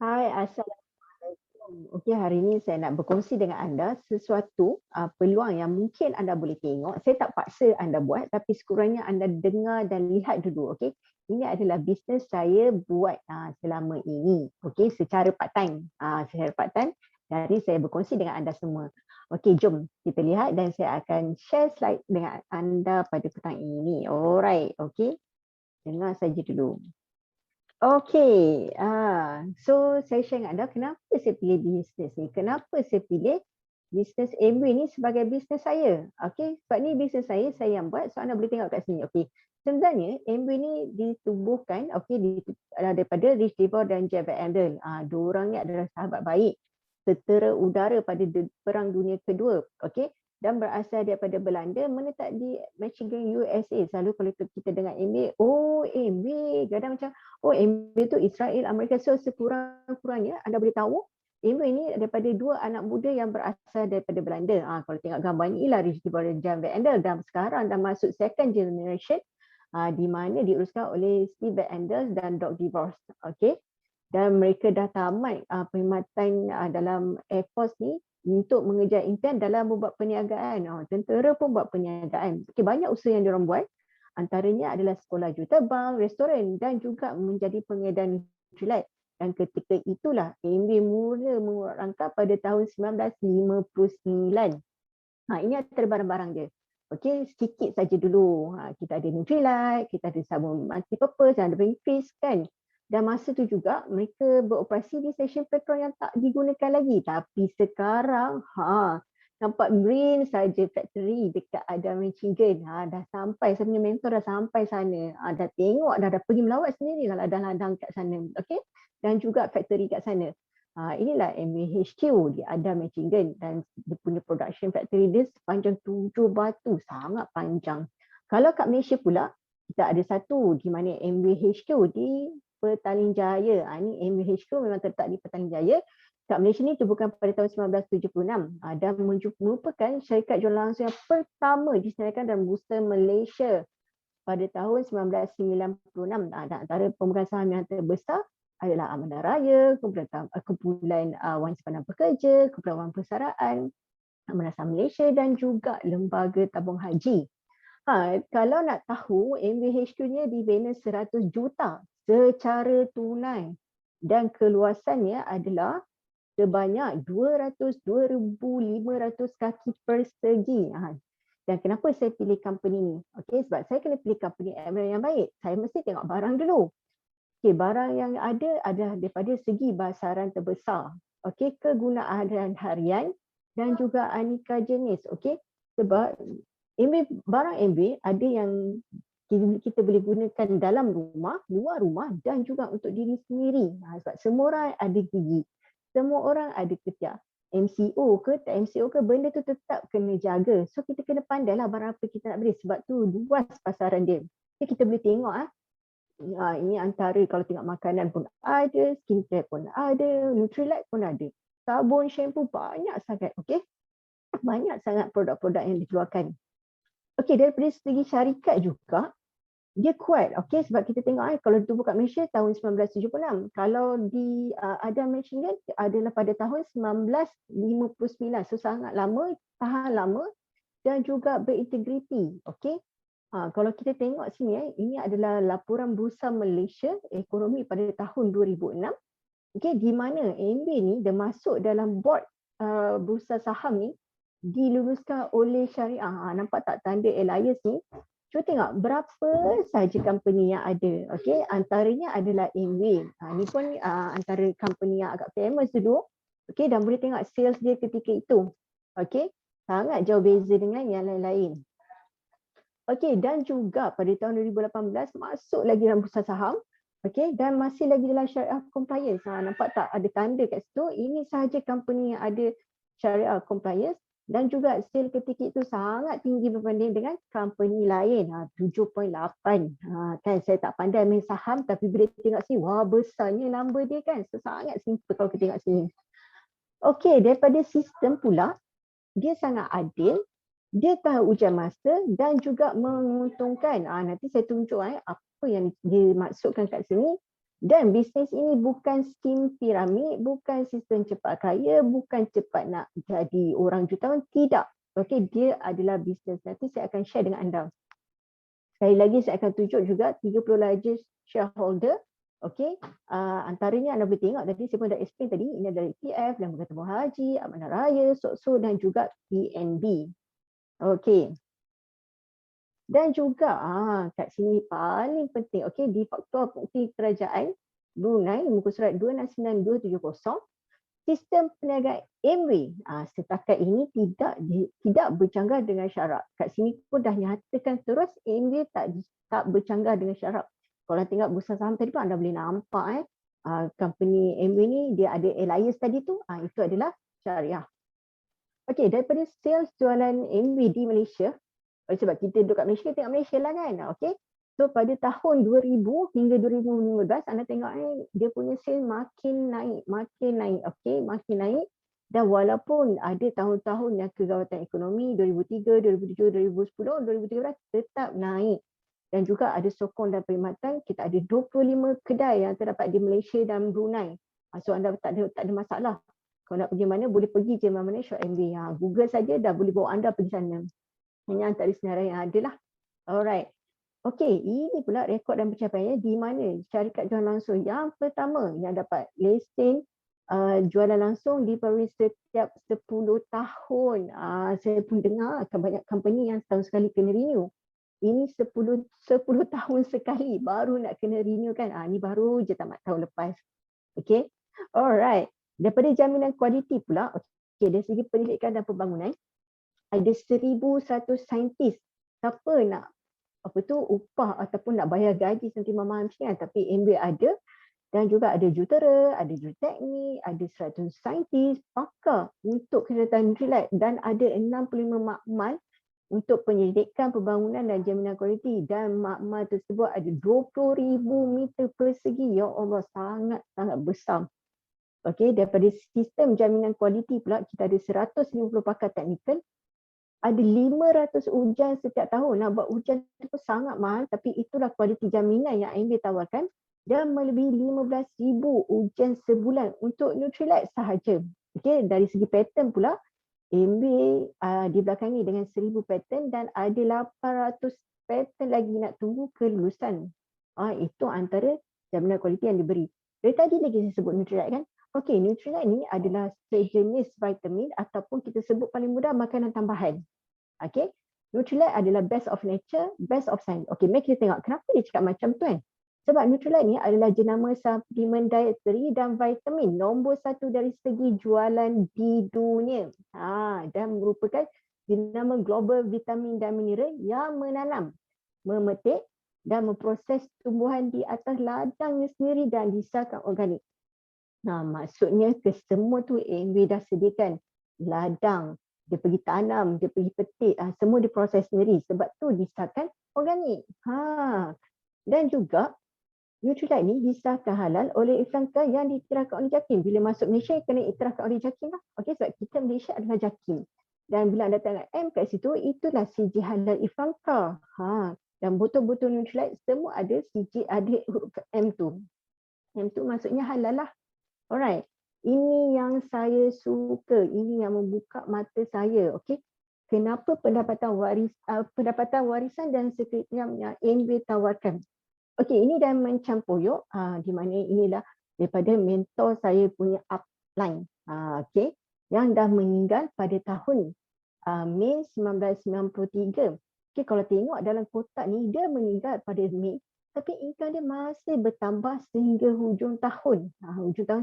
Hai, Assalamualaikum. Okey, hari ini saya nak berkongsi dengan anda sesuatu peluang yang mungkin anda boleh tengok. Saya tak paksa anda buat, tapi sekurangnya anda dengar dan lihat dulu, okey. Ini adalah bisnes saya buat selama ini, okey, secara part time. Secara part time, jadi saya berkongsi dengan anda semua. Okey, jom kita lihat dan saya akan share slide dengan anda pada petang ini. Alright, okey. Dengar saja dulu. Okey, so saya share dengan anda kenapa saya pilih bisnes ni. Kenapa saya pilih bisnes Amway ni sebagai bisnes saya. Okey, sebab ni bisnes saya yang buat. So anda boleh tengok kat sini. Okey. Sebenarnya Amway ni ditubuhkan daripada Rich Devor dan Jeff Endel. Dua orang ni adalah sahabat baik tentera udara pada Perang Dunia Kedua. Okey. Dan berasal daripada Belanda, menetap di Michigan, USA. Selalu kalau kita dengar Amway, oh Amway, kadang macam oh Amway tu Israel, Amerika. So sekurang-kurangnya anda boleh tahu Amway ni daripada dua anak muda yang berasal daripada Belanda. Kalau tengok gambar ni lah Rich Devor dan Jan Van Andel, dan sekarang dah masuk second generation di mana diuruskan oleh Steve Van Andel dan Doc DeVos. Okey. Dan mereka dah tamat perkhidmatan dalam Air Force ni untuk mengejar impian dalam membuat perniagaan. Tentera pun buat perniagaan. Okay, banyak usaha yang diorang buat. Antaranya adalah sekolah juruterbang, restoran dan juga menjadi pengedar Nutrilite. Dan ketika itulah Amway mula mengurangkan pada tahun 1959. Ini antara barang-barang dia. Okey, sedikit saja dulu. Kita ada Nutrilite, kita ada sabun multi-purpose, ada Benefis kan. Dan masa tu juga mereka beroperasi di stesen petrol yang tak digunakan lagi. Tapi sekarang nampak green saja factory dekat Adam Michigan. Dah sampai, saya punya mentor dah sampai sana. Dah tengok, dah pergi melawat sendiri lah ladang-ladang kat sana. Okey. Dan juga factory kat sana. Inilah Amway HQ di Adam Michigan, dan dia punya production factory dia sepanjang 7 batu, sangat panjang. Kalau kat Malaysia pula, kita ada satu di mana Amway HQ di Petaling Jaya. Ini Amway HQ memang terletak di Petaling Jaya. Kat Malaysia ni bukan pada tahun 1976 dan merupakan syarikat jualan langsung yang pertama disediakan dalam bursa Malaysia pada tahun 1996. Dan antara pemegang saham yang terbesar adalah Amanah Raya, Kumpulan Wan Simpanan Pekerja, Kumpulan Wan Persaraan, Amanah Saham Malaysia dan juga Lembaga Tabung Haji. Kalau nak tahu, Amway HQ-nya dibina 100 juta secara tunai dan keluasannya adalah sebanyak 202,500 kaki persegi. Dan kenapa saya pilih company ni? Okey, sebab saya kena pilih company Amway yang baik. Saya mesti tengok barang dulu. Okey, barang yang ada adalah daripada segi basaran terbesar. Okey, kegunaan harian dan juga aneka jenis. Okey, sebab barang Amway ada yang kita boleh gunakan dalam rumah, luar rumah dan juga untuk diri sendiri. Sebab semua orang ada gigi, semua orang ada ketiak. MCO ke tak MCO ke, benda tu tetap kena jaga. So kita kena pandai lah barang apa kita nak beli, sebab tu luas pasaran dia. Jadi kita boleh tengok ini antara, kalau tengok makanan pun ada, skincare pun ada, Nutrilite pun ada. Sabun, shampoo banyak sangat. Okey. Banyak sangat produk-produk yang dikeluarkan. Okey, daripada segi syarikat juga dia kuat. Okey, sebab kita tengok kalau ditubuh kat Malaysia tahun 1976. Kalau di Adam Michigan adalah pada tahun 1959. So sangat lama, tahan lama dan juga berintegriti. Okey. Kalau kita tengok sini ini adalah laporan Bursa Malaysia ekonomi pada tahun 2006. Okey, di mana Amway ni dia masuk dalam board bursa saham ni diluluskan oleh Syariah. Nampak tak tanda Elias ni? Cuba tengok berapa saja company yang ada. Okey, antaranya adalah Amway. Ni pun antara company yang agak famous dulu. Okey, dan boleh tengok sales dia ketika itu. Okey, sangat jauh beza dengan yang lain-lain. Okey, dan juga pada tahun 2018 masuk lagi dalam bursa saham. Okey, dan masih lagi dalam Syariah compliance. Nampak tak ada tanda kat situ? Ini sahaja company yang ada Syariah compliance. Dan juga sale ketika itu sangat tinggi berbanding dengan company lain. 7.8. Kan saya tak pandai main saham, tapi bila tengok sini, wah besarnya number dia kan. So, sangat simple kalau kita tengok sini. Okey, daripada sistem pula, dia sangat adil, dia tahu ujian masa dan juga menguntungkan. Nanti saya tunjuk apa yang dimaksudkan kat sini. Dan bisnes ini bukan skim piramid, bukan sistem cepat kaya, bukan cepat nak jadi orang jutawan, tidak. Okey, dia adalah bisnes. Nanti saya akan share dengan anda. Sekali lagi saya akan tunjuk juga 30 largest shareholder. Okey, antaranya anda boleh tengok tadi saya pun dah explain tadi, ini adalah ETF, Lembaga Tabungan Haji, Amanah Raya, SOXO dan juga PNB. Okey. Dan juga kat sini paling penting, okey, di faktor bukti kerajaan Brunei muka surat 269270, sistem perniagaan Amway setakat ini tidak bercanggah dengan syarat. Kat sini pun dah nyatakan terus Amway tak bercanggah dengan syarat. Kalau tengok bursa saham tadi pun anda boleh nampak company Amway ni dia ada alliance tadi tu, itu adalah syariah. Okey, daripada sales jualan Amway di Malaysia, sebab kita duduk kat Malaysia, tengok Malaysia lah kan. Okey. So pada tahun 2000 hingga 2015 anda tengok dia punya sale makin naik. Okey, makin naik. Dan walaupun ada tahun-tahun yang kegawatan ekonomi 2003, 2007, 2010, 2013 tetap naik. Dan juga ada sokong dan perkhidmatan, kita ada 25 kedai yang terdapat di Malaysia dan Brunei. So anda tak ada masalah. Kalau nak pergi mana boleh pergi je mana-mana shop Amway. Google saja dah boleh bawa anda pergi sana. Hanya antara senarai yang ada lah. Alright. Okey, ini pula rekod dan pencapaiannya di mana syarikat jualan langsung yang pertama yang dapat lesen jualan langsung diperoleh setiap 10 tahun. Saya pun dengar banyak company yang setahun sekali kena renew. Ini 10 tahun sekali baru nak kena renew kan. Ini baru je tamat tahun lepas. Okey. Alright. Daripada jaminan kualiti pula, okey, dari segi pendidikan dan pembangunan, ada 1,100 saintis. Siapa nak upah ataupun nak bayar gaji nanti memaham kan, tapi Amway ada. Dan juga ada jurutera, ada juruteknik, ada 100 saintis, pakar untuk kesihatan Nutrilite dan ada 65 makmal untuk penyelidikan pembangunan dan jaminan kualiti. Dan makmal tersebut ada 20,000 meter persegi. Ya Allah, sangat-sangat besar. Okey, daripada sistem jaminan kualiti pula kita ada 150 pakar teknikal. Ada 500 ujian setiap tahun. Nak buat ujian itu sangat mahal, tapi itulah kualiti jaminan yang Amway tawarkan. Dan melebihi 15,000 ujian sebulan untuk Nutrilite sahaja. Okey, dari segi paten pula, Amway dibelakangi dengan 1,000 paten dan ada 800 paten lagi nak tunggu kelulusan. Itu antara jaminan kualiti yang diberi. Dari tadi lagi saya sebut Nutrilite kan. Okey, Nutrilite ni adalah sejenis vitamin ataupun kita sebut paling mudah makanan tambahan. Okey, Nutrilite adalah best of nature, best of science. Okey, mari kita tengok kenapa dia cakap macam tu kan. Sebab Nutrilite ni adalah jenama suplemen dietary dan vitamin nombor 1 dari segi jualan di dunia. Dan merupakan jenama global vitamin dan mineral yang menanam, memetik dan memproses tumbuhan di atas ladangnya sendiri dan disahkan organik. Maksudnya kesemua tu Amway dah sediakan ladang, dia pergi tanam, dia pergi petik, semua diproses sendiri. Sebab tu disahkan organik. Dan juga Nutrilite ni disahkan halal oleh Iflanka yang diiktirafkan oleh JAKIM. Bila masuk Malaysia kena iktirafkan oleh JAKIM lah. Okey, sebab kita Malaysia adalah JAKIM. Dan bila anda tengok M kat situ, itulah CJ halal Iflanka. Dan botol-botol Nutrilite semua ada CJ, ada huruf M tu. M tu maksudnya halal lah. Alright. Ini yang saya suka, ini yang membuka mata saya. Okey. Kenapa pendapatan warisan dan sekretariat yang Amway tawarkan? Okey, ini dah mencampur di mana inilah daripada mentor saya punya upline. Okey, yang dah meninggal pada tahun Mei 1993. Okey, kalau tengok dalam kotak ni dia meninggal pada Mei, tapi income dia masih bertambah sehingga hujung tahun. Hujung tahun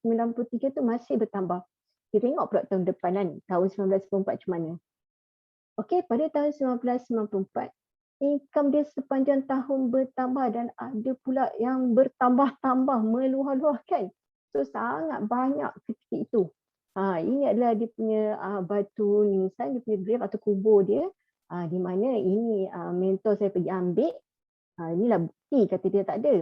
1993 tu masih bertambah. Kita tengok pula tahun depan tahun 1994 macam mana. Okey, pada tahun 1994 income dia sepanjang tahun bertambah dan ada pula yang bertambah-tambah meluah-luahkan. So sangat banyak ketika itu. Ini adalah dia punya batu nisan, dia punya grave atau kubur dia. Di mana ini mentor saya pergi ambil. Inilah bukti kata dia tak ada.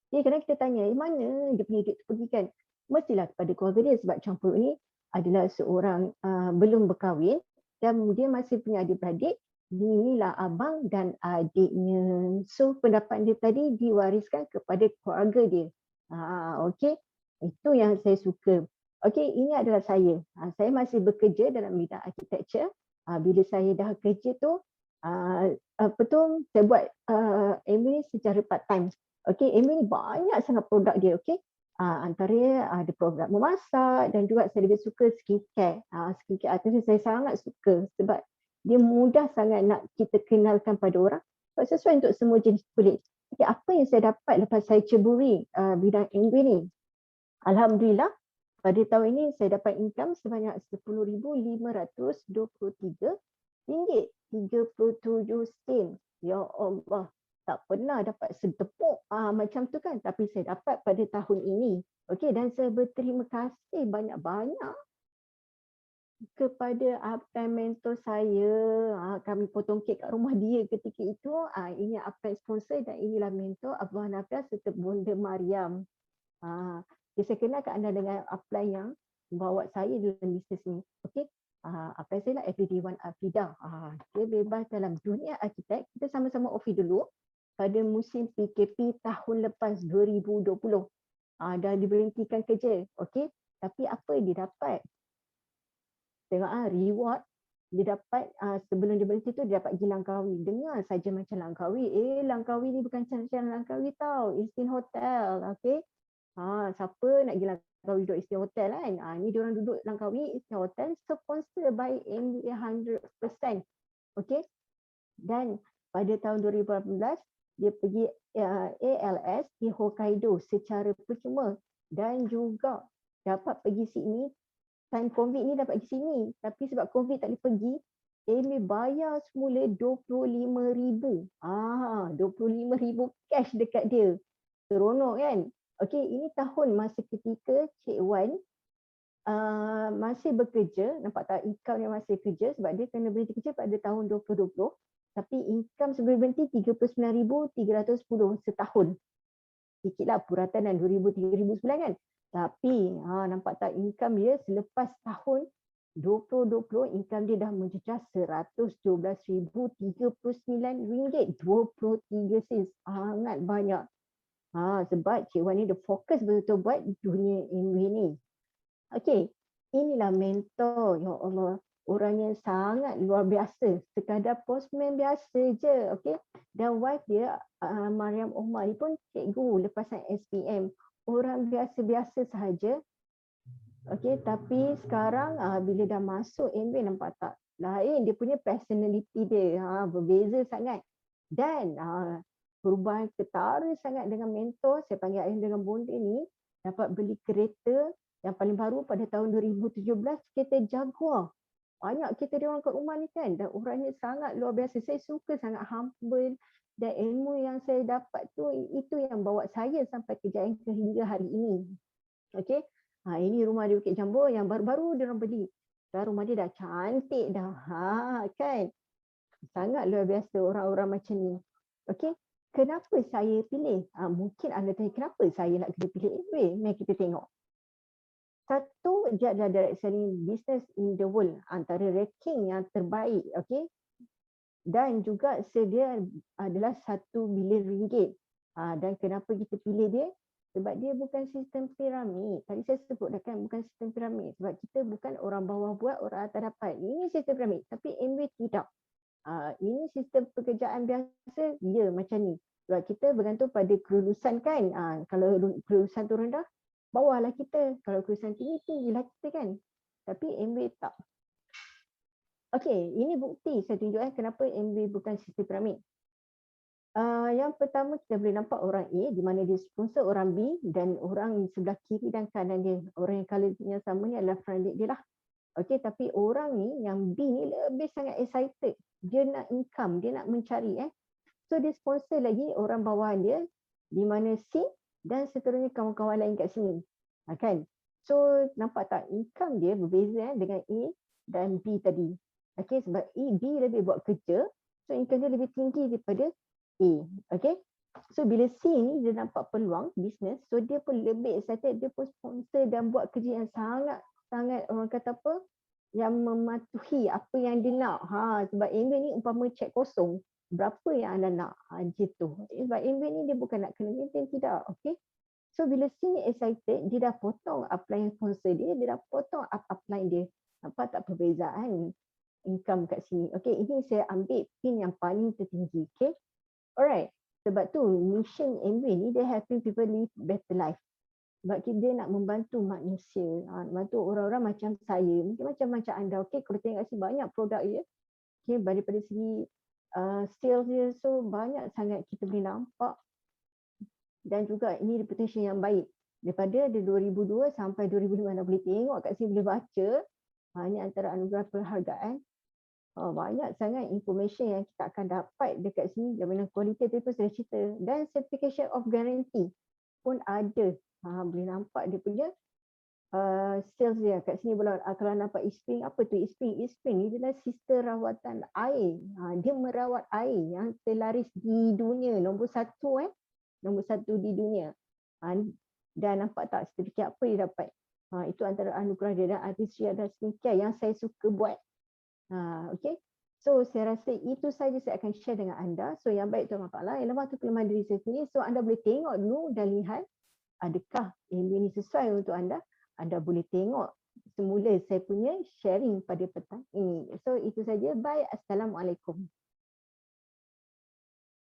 Jadi kadang kita tanya, mana dia punya duit tu pergi kan? Mestilah kepada keluarga dia sebab campur ni adalah seorang belum berkahwin dan dia masih punya adik-beradik inilah abang dan adiknya. So pendapat dia tadi diwariskan kepada keluarga dia. Okey. Itu yang saya suka. Okey, ini adalah saya. Saya masih bekerja dalam bidang architecture. Bila saya dah kerja tu, apa tu, saya buat MBA secara part time. Okey, MBA ni banyak sangat produk dia, okey. Antaranya ada program memasak dan juga saya lebih suka skincare. Skincare artist saya sangat suka sebab dia mudah sangat nak kita kenalkan pada orang sesuai untuk semua jenis kulit. Okay, apa yang saya dapat lepas saya ceburi bidang MBA ni? Alhamdulillah, pada tahun ini saya dapat income sebanyak RM10,523.37. Ya Allah, tak pernah dapat setepuk macam tu kan, tapi saya dapat pada tahun ini. Okey, dan saya berterima kasih banyak-banyak kepada upline mentor saya. Kami potong kek kat rumah dia ketika itu. Ini upline sponsor dan inilah mentor Abdullah Nafia serta Bonda Mariam. Saya kenalkan anda dengan upline yang membawa saya dalam bisnes ni. Okey. Upline saya lah FD1 Afida. Dia bebas dalam dunia arkitek. Kita sama-sama office dulu pada musim PKP tahun lepas 2020. Dah diberhentikan kerja. Okey. Tapi apa yang dia dapat? Tengok reward dia dapat sebelum dia berhenti tu dia dapat pergi Langkawi. Dengar saja macam Langkawi. Langkawi ni bukan macam Langkawi tau. Istin Hotel. Okey. Siapa nak pergi Langkawi duduk Istin Hotel kan? Ni diorang duduk Langkawi Istin Hotel sponsor by MBA 100%. Okey. Dan pada tahun 2018 dia pergi ALS di Hokkaido secara percuma dan juga dapat pergi Sydney. Time COVID ni dapat pergi sini. Tapi sebab COVID tak boleh pergi, Amy bayar semula 25,000. 25,000 cash dekat dia. Seronok kan? Okey, ini tahun masa ketika Cik Wan masih bekerja. Nampak tak income dia masih kerja sebab dia kena berhenti kerja pada tahun 2020. Tapi income sebelum berhenti 39,310 setahun. Sikitlah puratan 2000-3009 kan? Tapi nampak tak income dia selepas tahun 2020 income dia dah mencecah RM112,039.23. Sangat banyak. Sebab Cik Wan ni dia fokus betul-betul buat dunia MBA ni. Okey, inilah mentor. Ya Allah, orangnya sangat luar biasa. Sekadar postman biasa je. Okey. Dan wife dia Mariam Omar ni pun cikgu lepasan SPM. Orang biasa-biasa sahaja. Okey, tapi sekarang bila dah masuk MBA nampak tak? Lain dia punya personality dia. Berbeza sangat. Dan perubahan ketara sangat dengan mentor. Saya panggil ayah dengan bonda ni. Dapat beli kereta yang paling baru pada tahun 2017. Kereta Jaguar. Banyak kita dia orang kat rumah ni kan. Dan orangnya sangat luar biasa. Saya suka sangat humble. Dan ilmu yang saya dapat tu, itu yang bawa saya sampai kejayaan hingga hari ini. Okey. Ini rumah di Bukit Jambur yang baru-baru dia orang beli. Dan rumah dia dah cantik dah. Kan? Sangat luar biasa orang-orang macam ni. Okey. Kenapa saya pilih? Mungkin anda tanya kenapa saya nak kena pilih MBA? Mari kita tengok. Satu, dia adalah direct selling business in the world. Antara ranking yang terbaik. Okey. Dan juga sedia adalah RM1 bilion. Dan kenapa kita pilih dia? Sebab dia bukan sistem piramid. Tadi saya sebut dah kan bukan sistem piramid. Sebab kita bukan orang bawah buat, orang atas dapat. Ini sistem piramid. Tapi MBA tidak. Ini sistem pekerjaan biasa, ya macam ni. Sebab kita bergantung pada kelulusan kan. Kalau kelulusan tu rendah, bawahlah kita. Kalau kelulusan tinggi, tinggilah kita kan. Tapi MBA tak. Okey, ini bukti saya tunjukkan kenapa MBA bukan sistem piramid. Yang pertama kita boleh nampak orang A di mana dia sponsor orang B dan orang sebelah kiri dan kanan dia. Orang yang color yang sama ni adalah friend dia lah. Okey, tapi orang ni yang B ni lebih sangat excited. Dia nak income, dia nak mencari So dia sponsor lagi orang bawahan dia di mana C dan seterusnya kawan-kawan lain kat sini. Kan? So nampak tak income dia berbeza dengan A dan B tadi. Okey, sebab B lebih buat kerja, so income dia lebih tinggi daripada A. Okey. So bila C ni dia nampak peluang bisnes, so dia pun lebih excited, dia pun sponsor dan buat kerja yang sangat orang kata apa? yang mematuhi apa yang dia nak. Sebab email ni umpama cek kosong, berapa yang anda nak? Gitu. Sebab email ni dia bukan nak kena maintain, tidak. Okay. So bila sini excited, dia dah potong upline sponsor dia, dia dah potong upline dia. Nampak tak perbezaan income kat sini? Okay, ini saya ambil pin yang paling tertinggi. Okay. Alright. Sebab tu mission MBA ni dia helping people live better life. Sebab dia nak membantu manusia, membantu orang-orang macam saya, mungkin macam anda. Okay, kalau tengok kat sini banyak produk dia. Okay, daripada segi sales dia, so banyak sangat kita boleh nampak. Dan juga ini reputation yang baik. Daripada ada 2002 sampai 2005, anda boleh tengok kat sini, boleh baca. Ini antara anugerah penghargaan. Banyak sangat information yang kita akan dapat dekat sini. Jaminan kualiti itu saya cerita. Dan certification of guarantee pun ada. Boleh nampak dia punya sales dia. Kat sini kalau nampak e-spring, apa tu e-spring? E-spring ni adalah sistem rawatan air. Dia merawat air yang terlaris di dunia. Nombor satu di dunia. Dan nampak tak sertifikat apa dia dapat? Itu antara anugerah dia. Dan artificial dan skincare yang saya suka buat. Okay. So saya rasa itu saja saya akan share dengan anda. So yang baik Tuan Pak lah, yang lepas tu kelemahan diri saya sendiri. So anda boleh tengok dulu dan lihat adakah ini sesuai untuk anda. Anda boleh tengok semula saya punya sharing pada petang ini. So itu saja. Bye. Assalamualaikum.